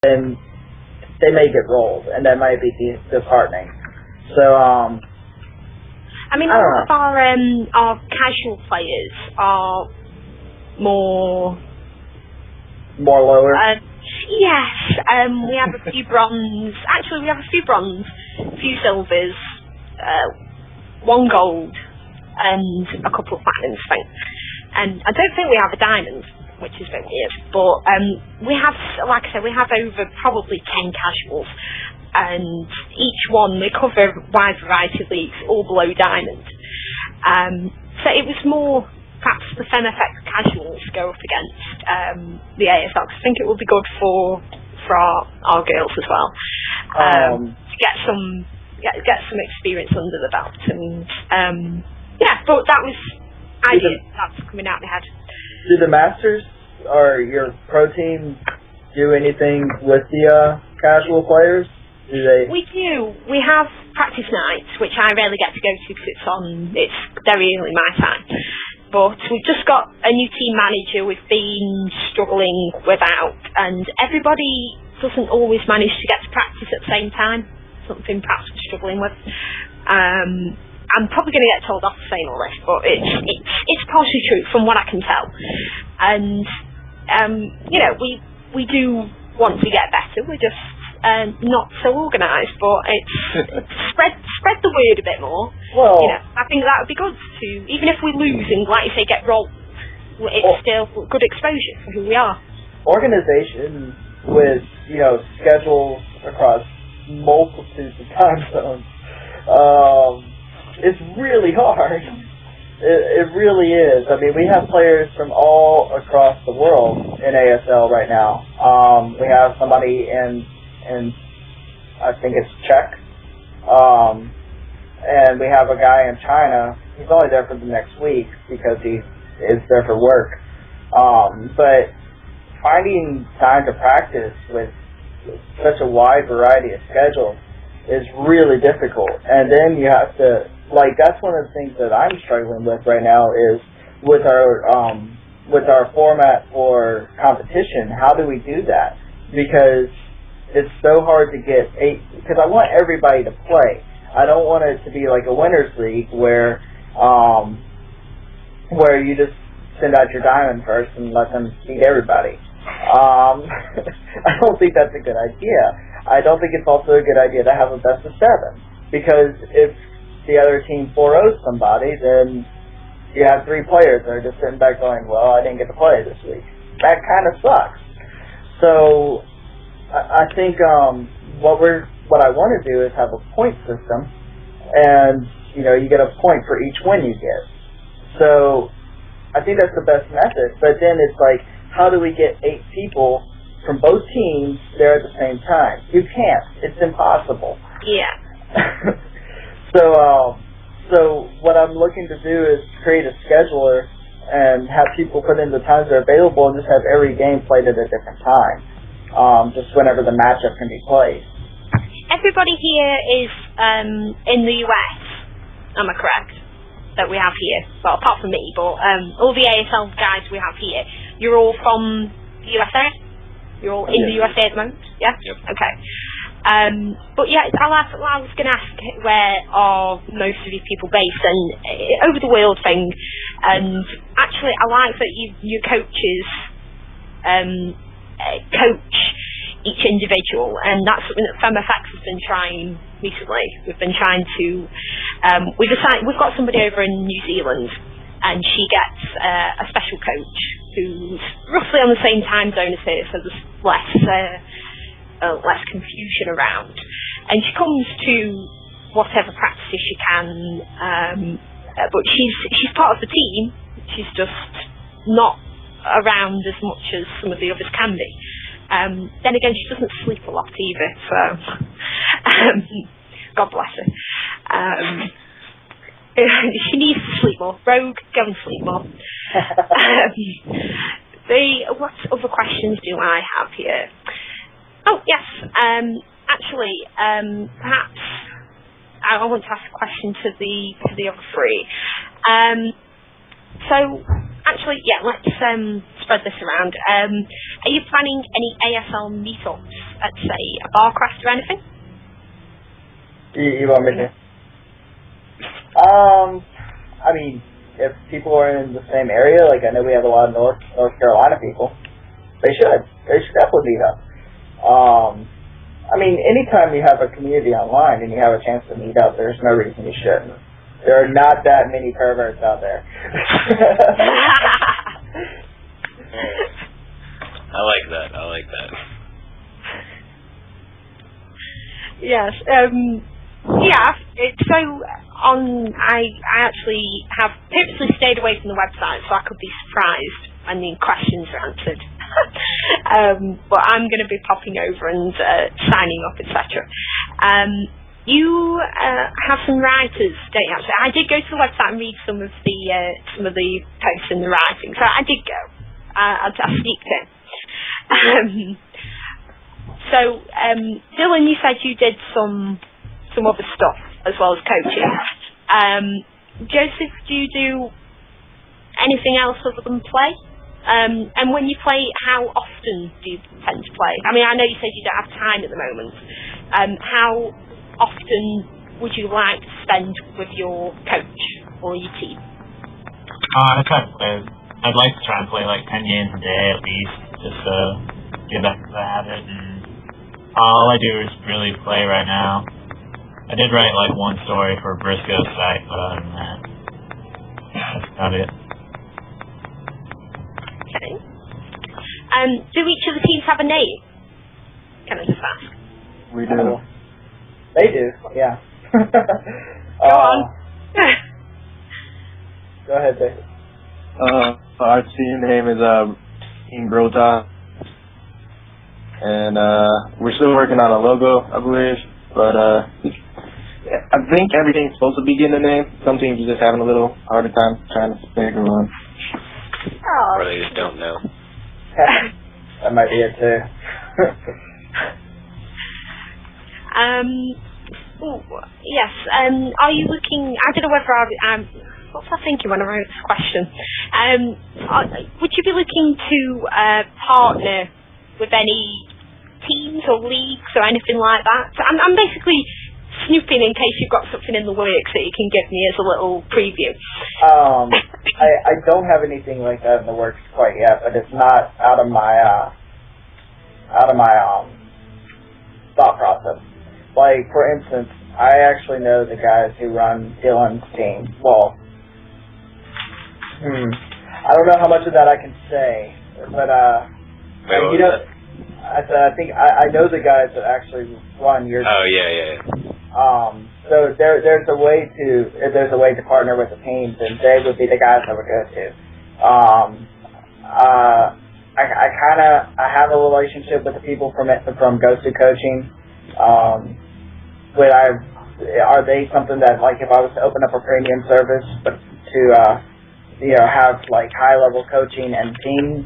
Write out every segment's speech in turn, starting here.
then they may get rolled, and that might be disheartening. So, I mean, a lot of our casual players are more lower. Yes, we have a few bronze. Actually, we have a few bronze, a few silvers, 1 gold, and a couple of platinums, I think. And I don't think we have a diamond, which is a bit weird. But we have, like I said, we have over probably 10 casuals, and each one they cover a wide variety of leagues, all below diamond. So it was more perhaps the FemFX casuals go up against the ASL. I think it will be good for our girls as well to get some experience under the belt. And but that was that's coming out of my head. Do the Masters or your pro team do anything with the casual players? Do they? We do. We have practice nights, which I rarely get to go to because it's very early my time. But we've just got a new team manager we've been struggling without, and everybody doesn't always manage to get to practice at the same time. Something perhaps we're struggling with. I'm probably going to get told off for saying all this, but it's partially true from what I can tell. And we do want to get better. We're just not so organised, but it's spread the word a bit more. Well, I think that would be good to, even if we lose and, like you say, get rolled, it's still good exposure for who we are. Organization with schedules across multitudes of time zones, it's really hard. It really is. I mean, we have players from all across the world in ASL right now. We have somebody in I think it's Czech, and we have a guy in China. He's only there for the next week because he is there for work. But finding time to practice with such a wide variety of schedules is really difficult. And then you have to, that's one of the things that I'm struggling with right now is with our format for competition. How do we do that? Because it's so hard to get because I want everybody to play. I don't want it to be like a winners league where you just send out your diamond first and let them beat everybody. I don't think that's a good idea. I don't think it's also a good idea to have a best of 7, because if the other team 4-0s somebody, then you have 3 players that are just sitting back going, well, I didn't get to play this week. That kind of sucks. So I think what I want to do is have a point system, and you get a point for each win you get. So I think that's the best method. But then it's like, how do we get 8 people from both teams there at the same time? You can't. It's impossible. Yeah. So what I'm looking to do is create a scheduler and have people put in the times they're available and just have every game played at a different time. Just whenever the matchup can be played. Everybody here is in the US, am I correct? That we have here. Well, apart from me, but all the ASL guys we have here, you're all from the USA? You're all in the USA at the moment? Yeah? Yep. Okay. But yeah, I was going to ask where are most of you people based, and over the world thing, and actually I like that your coaches coach each individual, and that's something that FemFX has been trying recently. We've been trying to we've got somebody over in New Zealand, and she gets a special coach who's roughly on the same time zone as her, so there's less confusion around, and she comes to whatever practices she can, but she's part of the team. She's just not around as much as some of the others can be. Then again, she doesn't sleep a lot either, so God bless her. She needs to sleep more. Rogue, go and sleep more. What other questions do I have here? Oh yes, actually, perhaps I want to ask a question to the other 3. So actually, yeah, let's spread this around. Are you planning any ASL meetups at say a bar craft or anything? You want me to? I mean, if people are in the same area, like I know we have a lot of North Carolina people, they should definitely meet up. I mean, anytime you have a community online and you have a chance to meet up, there's no reason you shouldn't. There are not that many perverts out there. I like that. Yes. Yeah. I actually have purposely stayed away from the website so I could be surprised when the questions are answered. But I'm going to be popping over and signing up, etc. You have some writers, don't you? Actually, I did go to the website and read some of the posts and the writing. So I did go. I sneaked in. So Dylan, you said you did some other stuff as well as coaching. Joseph, do you do anything else other than play? And when you play, how often do you tend to play? I mean, I know you said you don't have time at the moment. How often would you like to spend with your coach or your team? I try to play. I'd like to try and play like 10 games a day at least, just to get back to the habit. And all I do is really play right now. I did write like one story for Briscoe's site, but other than that, that's about it. Okay. Do each of the teams have a name? Can I just ask? We do. They do, yeah. Go on. Go ahead, David. Our team name is Team Brota, and we're still working on a logo, I believe. But I think everything's supposed to be getting a name. Some teams are just having a little harder time trying to figure one. Oh. Or they just don't know. That might be it too. Yes. Are you looking? I don't know whether what was I thinking when I wrote this question? Would you be looking to partner with any teams or leagues or anything like that? I'm basically snooping in case you've got something in the works that you can give me as a little preview. I don't have anything like that in the works quite yet, but it's not out of my thought process. Like, for instance, I actually know the guys who run Dylan's team. Well, I don't know how much of that I can say, but Wait, you know, I think I know the guys that actually run your team. Oh yeah. So there's a way to partner with the teams, and they would be the guys I would go to. I have a relationship with the people from Ghost to Coaching. Are they something that, like, if I was to open up a premium service, but to have like high level coaching and teams,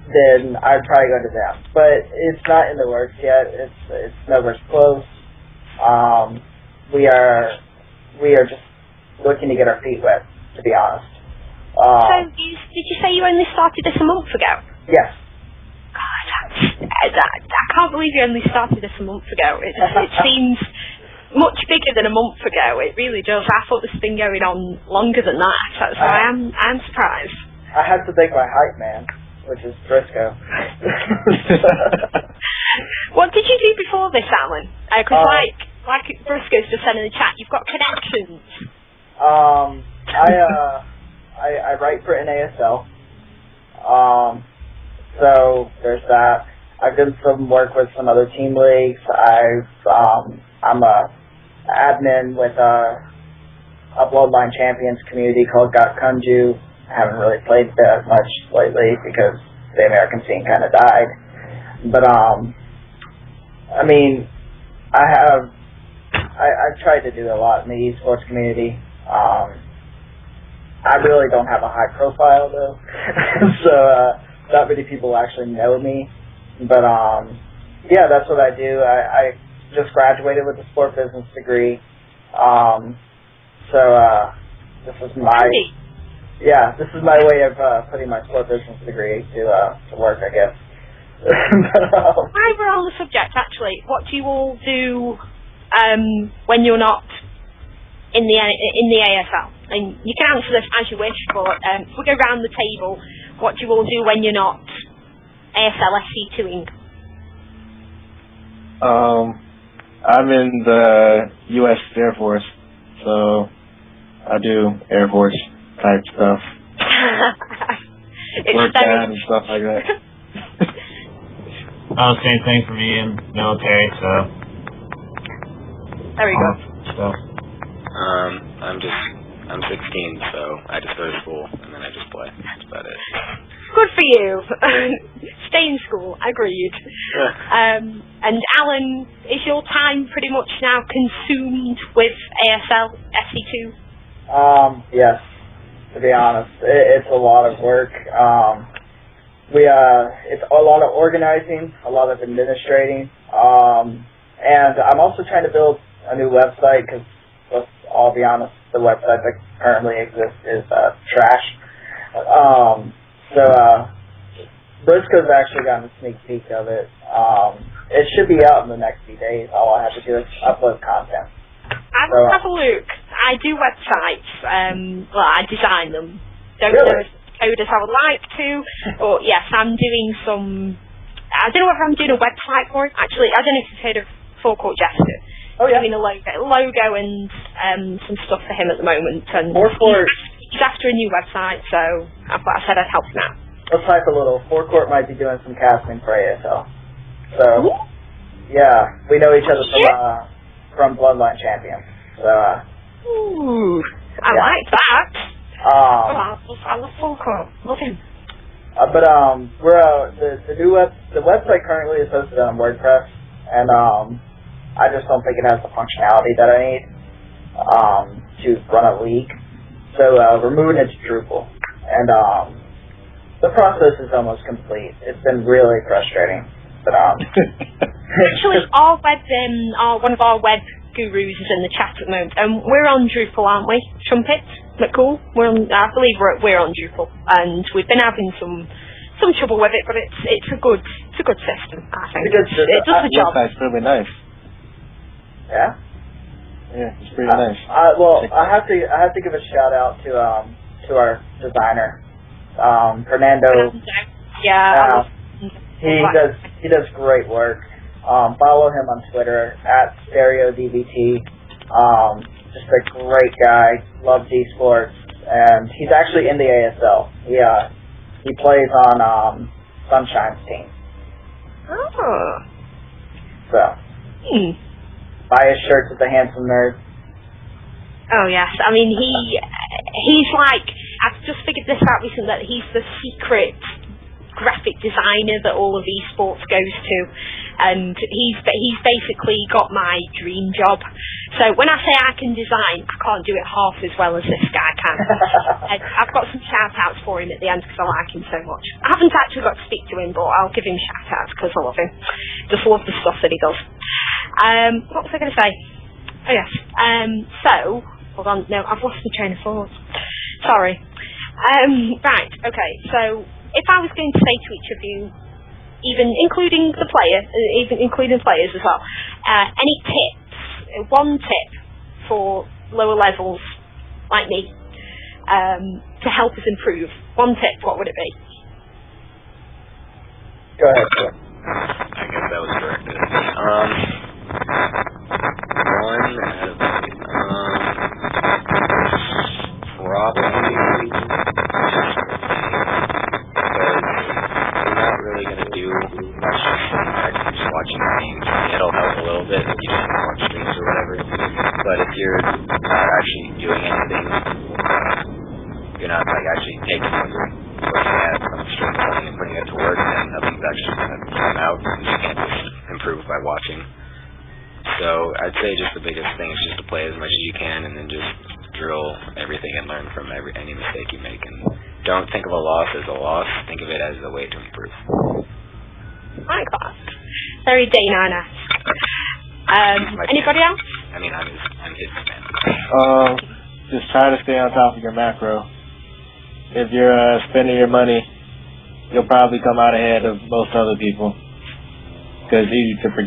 then I'd probably go to them. But it's not in the works yet. It's nowhere close. We are just looking to get our feet wet, to be honest. Did you say you only started this a month ago? Yes. God, I can't believe you only started this a month ago. It seems much bigger than a month ago. It really does. I thought this has been going on longer than that. So I'm surprised. I had to thank my hype man, which is Briscoe. What did you do before this, Alan? Because like Briscoe's just said in the chat, you've got connections. I write for NASL. So there's that. I've done some work with some other team leagues. I'm a admin with a Bloodline Champions community called Gakkunju. I haven't really played that much lately because the American scene kind of died. But I mean, I've tried to do a lot in the esports community. I really don't have a high profile though, so not many people actually know me. But yeah, that's what I do. I just graduated with a sport business degree. This is my way of putting my sport business degree to work, I guess. While we're on the subject, actually, what do you all do when you're not in the ASL? And you can answer this as you wish, but if we go around the table, what do you all do when you're not ASLSC2ing? I'm in the U.S. Air Force, so I do Air Force type stuff. Work that and stuff like that. Same thing for me in military, so. There we go. So. I'm 16, so I just go to school and then I just play. That's about it. Good for you. Stay in school. Agreed. And Alan, is your time pretty much now consumed with ASLSC2? Yes. To be honest, it's a lot of work. It's a lot of organizing, a lot of administrating, and I'm also trying to build a new website because, let's all be honest, the website that currently exists is trash. Briscoe's actually gotten a sneak peek of it. It should be out in the next few days. All I have to do is upload content. I will have a look. I do websites. Well, I design them. Don't do as code as I would like to. But yes, I'm doing some. I don't know whether I'm doing a website for it. Actually, I don't know if you've heard of Forecourt Jester. Oh yeah. Doing a logo and some stuff for him at the moment. And he's after a new website, so I said I'd help him out. Let's type a little. Forecourt might be doing some casting for ASL. So yeah, we know each other from Bloodline Champions. So ooh, I like that. I love Forecourt. Love him. But we're the new the website currently is hosted on WordPress, and I just don't think it has the functionality that I need to run a league. So we're moving it to Drupal, and the process is almost complete. It's been really frustrating, but actually, one of our web gurus is in the chat at the moment, and we're on Drupal, aren't we? Trumpets, isn't that cool? I believe we're on Drupal, and we've been having some trouble with it, but it's a good system. I think it does the job. It's really nice. Yeah. Yeah, it's pretty nice. Well, I have to give a shout out to our designer, Fernando. Yeah. He does great work. Follow him on Twitter @StereoDBT. Just a great guy. Loves esports, and he's actually in the ASL. He plays on Sunshine's team. Oh. So. Buy his shirts with the handsome nerd. Oh yes, I mean he's like, I've just figured this out recently, that he's the secret graphic designer that all of esports goes to, and he's basically got my dream job. So when I say I can design, I can't do it half as well as this guy can. I've got some shout outs for him at the end because I like him so much. I haven't actually got to speak to him, but I'll give him shout outs because I love him. Just love the stuff that he does. What was I going to say? Oh yes. So hold on. No, I've lost my train of thought. Sorry. Right. Okay. So if I was going to say to each of you, even including the player, even including players as well, any tips? One tip for lower levels like me to help us improve. One tip. What would it be? Go ahead, sir. I guess that was directed at me. One out of probably just because you're not really going to do much just watching the games. It'll help a little bit if you just watch streams or whatever. But if you're not actually doing anything, you're not like actually taking what you're looking at from the stream and putting it to work, then nothing's actually going to come out, and you can't just improve by watching. So I'd say just the biggest thing is just to play as much as you can, and then just drill everything and learn from any mistake you make. And don't think of a loss as a loss. Think of it as a way to improve. My class. Very day-9-esque. Anybody else? I mean, I'm his fan. Just try to stay on top of your macro. If you're spending your money you'll probably come out ahead of most other people. Because it's easy to forget.